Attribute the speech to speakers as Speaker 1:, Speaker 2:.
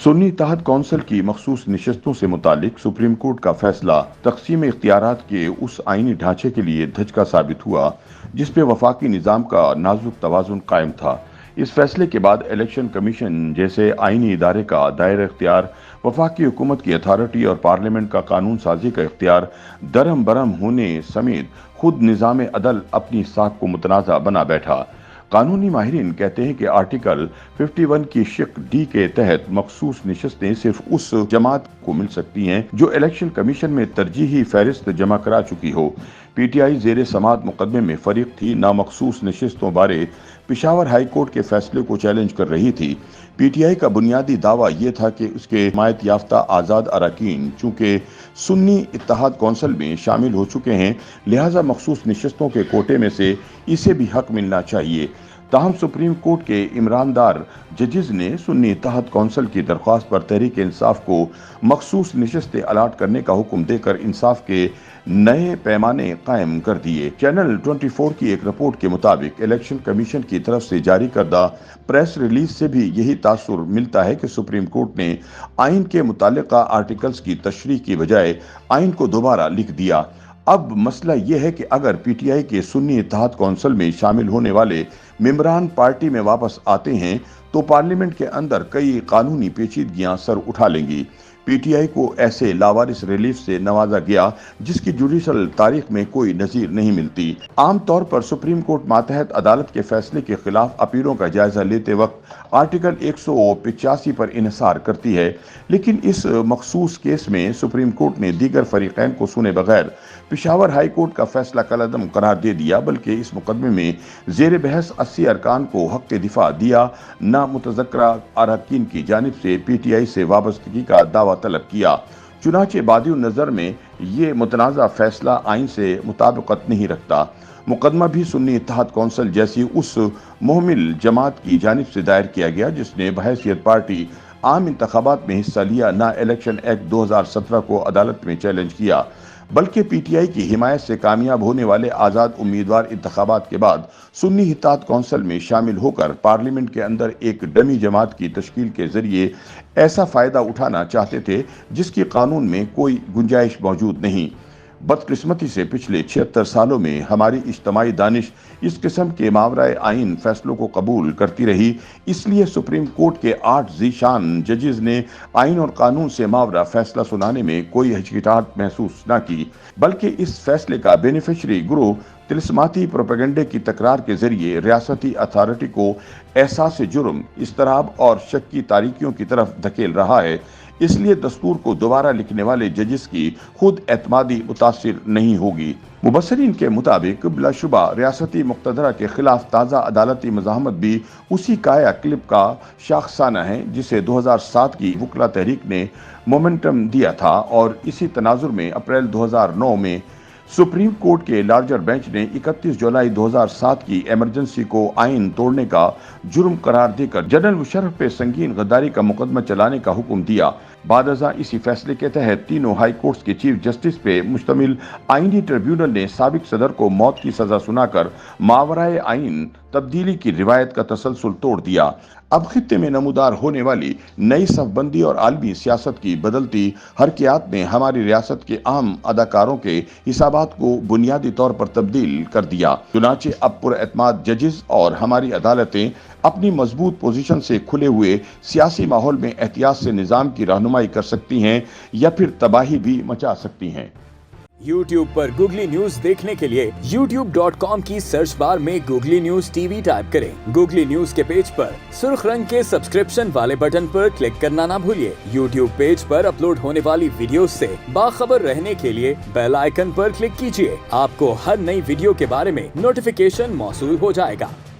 Speaker 1: सुन्नी इत्तेहाद council की मखसूस नशस्तों से मुतालिक सुप्रीम कोर्ट का फैसला तकसीम इख्तियारात के उस आईनी ढांचे के लिए धचका साबित हुआ जिस पे वफाकी निज़ाम का नाजुक तवाज़ुन कायम था। इस फैसले के बाद इलेक्शन कमीशन जैसे आईनी इदारे का दायरा इख्तियार, वफाकी हुकूमत की अथॉरिटी और पार्लियामेंट का कानून साजी का इख्तियार दरम बरम होने समेत खुद निज़ाम अदल अपनी साख को मुतनाज़ा बना बैठा। कानूनी माहिरीन कहते हैं कि आर्टिकल 51 की शिक डी के तहत मखसूस नशस्तें सिर्फ उस जमात को मिल सकती हैं जो इलेक्शन कमीशन में तरजीही फहरिस्त जमा करा चुकी हो। पीटीआई जेर समात मुकदमे में फरीक थी। नामखसूस नशस्तों बारे पेशावर हाई कोर्ट के फैसले को चैलेंज कर रही थी। पीटीआई का बुनियादी दावा यह था कि उसके हिमायत याफ्ता आज़ाद अरकान चूंकि सुन्नी इत्तेहाद कौंसिल में शामिल हो चुके हैं, लिहाजा मखसूस नशस्तों के कोटे में से इसे भी हक मिलना चाहिए। ताहम सुप्रीम कोर्ट के इमरानदार जजेस ने सुन्नी इत्तेहाद कौंसिल की दरख्वास्त पर तहरीक इंसाफ को मखसूस नशस्तें अलाट करने का हुक्म देकर इंसाफ के नए पैमाने कायम कर दिए। चैनल 24 की एक रिपोर्ट के मुताबिक इलेक्शन कमीशन की तरफ से जारी करदा प्रेस रिलीज से भी यही तासुर मिलता है कि सुप्रीम कोर्ट ने आइन के मुतालिका आर्टिकल्स की तशरीह की बजाय आइन को दोबारा लिख दिया। अब मसला यह है कि अगर पीटीआई के सुन्नी इत्तेहाद कौंसिल में शामिल होने वाले मेंबरान पार्टी में वापस आते हैं तो पार्लियामेंट के अंदर कई कानूनी पेचीदगियां सर उठा लेंगी। पीटीआई को ऐसे लावारिस रिलीफ से नवाजा गया जिसकी जुडिशल तारीख में कोई नजीर नहीं मिलती। आम तौर पर सुप्रीम कोर्ट मातहत अदालत के फैसले के खिलाफ अपीलों का जायजा लेते वक्त आर्टिकल 185 पर इन्हिसार करती है, लेकिन इस मखसूस केस में सुप्रीम कोर्ट ने दीगर फरीकैन को सुने बगैर पेशावर हाई कोर्ट का फैसला कलअदम करार दे दिया, बल्कि इस मुकदमे में जेर बहस 80 अरकान को हक दिफा दिया। ना मुतज़क्करा अरकान की जानिब से पीटीआई से वाबस्तगी का दावा तलब किया। चुनाचे बादी नज़र में ये मुतनाज़ा फैसला आइन से मुताबिकत नहीं रखता। मुकदमा भी सुन्नी इत्तेहाद कौंसिल जैसी उस मुहमिल जमात की जानिब से दायर किया गया जिसने बहैसियत पार्टी आम इंतखाबात में हिस्सा लिया, ना इलेक्शन एक्ट 2017 को अदालत में चैलेंज किया, बल्कि पीटीआई की हिमायत से कामयाब होने वाले आज़ाद उम्मीदवार इंतखाबात के बाद सुन्नी इत्तेहाद कौंसिल में शामिल होकर पार्लियामेंट के अंदर एक डमी जमात की तश्कील के जरिए ऐसा फ़ायदा उठाना चाहते थे जिसकी कानून में कोई गुंजाइश मौजूद नहीं। बदकिस्मती से पिछले 76 सालों में हमारी इज्तमाई दानिश इस किस्म के मावराए आइन फैसलों को कबूल करती रही, इसलिए सुप्रीम कोर्ट के 8 ज़ीशान जजेस ने आइन और कानून से मावरा फैसला सुनाने में कोई हिचकिचाहट महसूस न की, बल्कि इस फैसले का बेनिफिशरी ग्रुप तिलस्माती प्रोपेगेंडे की तकरार के जरिए रियासती अथॉरिटी को एहसास जुर्म, इस्तराब और शक की तारीकियों की तरफ धकेल रहा है। इसलिए दस्तूर को दोबारा लिखने वाले जजेस की खुद एतमादी मुतासिर नहीं होगी। मुबसरीन के मुताबिक बिलाशुबा रियासती मुक्तदरा के खिलाफ ताज़ा अदालती मज़ाहमत भी उसी काया क्लिप का शाखसाना है जिसे 2007 की वकला तहरीक ने मोमेंटम दिया था, और इसी तनाजुर में अप्रैल 2009 में सुप्रीम कोर्ट के लार्जर बेंच ने 31 जुलाई 2007 की एमरजेंसी को आइन तोड़ने का जुर्म करार देकर जनरल मुशर्रफ पे संगीन गद्दारी का मुकदमा चलाने का हुक्म दिया। बादअज़ां इसी फैसले के तहत तीनों हाई कोर्ट्स के चीफ जस्टिस पे मुश्तमिल आइनी ट्रिब्यूनल ने साबिक सदर को मौत की सजा सुनाकर मावराए आइन तब्दीली की रिवायत का तसलसल तोड़ दिया। अब खित्ते में नमूदार होने वाली नई सफबंदी और आलमी सियासत की बदलती हरकियात ने हमारी रियासत के आम अदाकारों के हिसाबात को बुनियादी तौर पर तब्दील कर दिया। चुनाचे अब पुरएतमाद जजेस और हमारी अदालतें अपनी मजबूत पोजीशन से खुले हुए सियासी माहौल में एहतियात से निज़ाम की रहनुमाई कर सकती हैं या फिर तबाही भी मचा सकती हैं।
Speaker 2: YouTube पर गूगली न्यूज देखने के लिए youtube.com की सर्च बार में गूगली न्यूज टीवी टाइप करें। गूगली न्यूज के पेज पर सुर्ख रंग के सब्सक्रिप्शन वाले बटन पर क्लिक करना ना भूलिए। YouTube पेज पर अपलोड होने वाली वीडियोस से बाखबर रहने के लिए बेल आइकन पर क्लिक कीजिए। आपको हर नई वीडियो के बारे में नोटिफिकेशन मौसूल हो जाएगा।